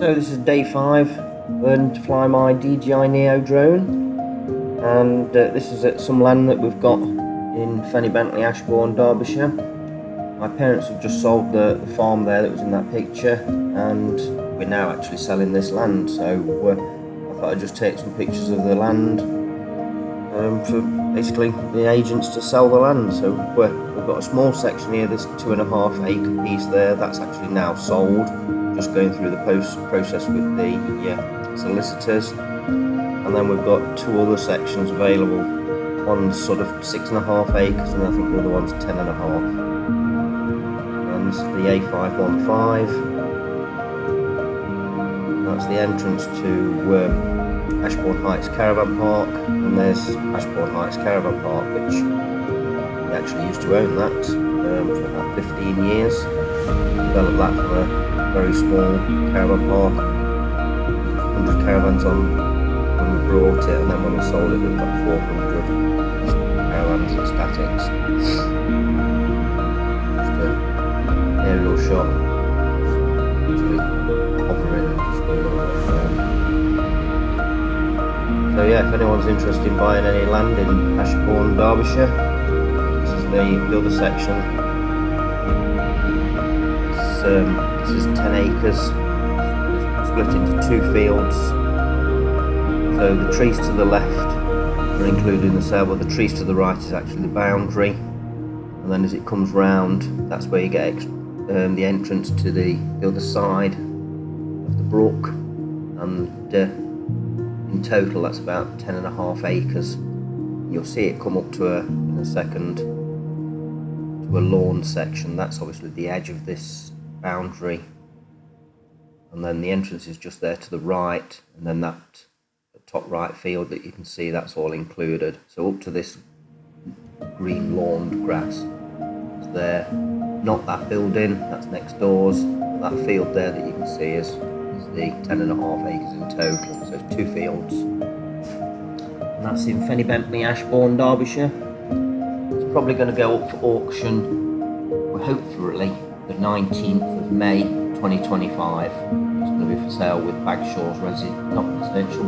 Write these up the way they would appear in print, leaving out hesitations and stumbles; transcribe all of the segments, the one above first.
So this is day 5, learning to fly my DJI NEO drone, and this is at some land that we've got in Fenny Bentley Ashbourne Derbyshire. My parents have just sold the farm there that was in that picture, and we're now actually selling this land, so I thought I'd just take some pictures of the land for basically the agents to sell the land. So we've got a small section here, this 2.5 acre piece there, that's actually now sold, just going through the process with the solicitors. And then we've got 2 other sections available. One's sort of 6.5 acres and I think the other one's 10.5. And this is the A515. That's the entrance to Ashbourne Heights Caravan Park, and there's Ashbourne Heights Caravan Park, which we actually used to own that for about 15 years. Developed that from a very small caravan park, 100 caravans on when we brought it, and then when we sold it we've got 400 caravans and statics. Just an aerial shot, usually hovering and just going all the way around. So yeah, if anyone's interested in buying any land in Ashbourne, Derbyshire, this is the other section. This is 10 acres, split into 2 fields. So the trees to the left are included in the sale, but the trees to the right is actually the boundary. And then as it comes round, that's where you get the entrance to the other side of the brook. And in total that's about 10.5 acres. You'll see it come up to in a second to a lawn section. That's obviously the edge of this boundary, and then the entrance is just there to the right, and then that top right field that you can see, that's all included. So up to this green lawned grass is there, not that building, that's next doors. That field there that you can see is the 10.5 acres in total, so it's 2 fields, and that's in Fenny Bentley Ashbourne Derbyshire. It's probably going to go up for auction, well, hopefully the 19th of May 2025. It's going to be for sale with Bagshaws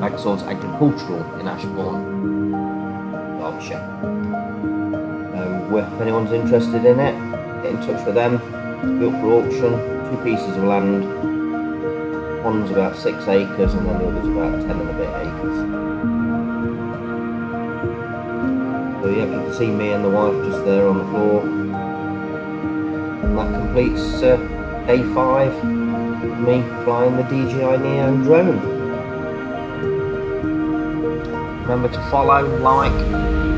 Bagshaws Agricultural in Ashbourne, Derbyshire. So if anyone's interested in it, get in touch with them. Built for auction, 2 pieces of land. One's about 6 acres and then the other's about 10 and a bit acres. So yeah, you can see me and the wife just there on the floor. And that completes day 5 of me flying the DJI NEO drone. Remember to follow, like,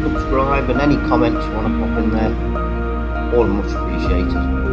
subscribe, and any comments you want to pop in there, all much appreciated.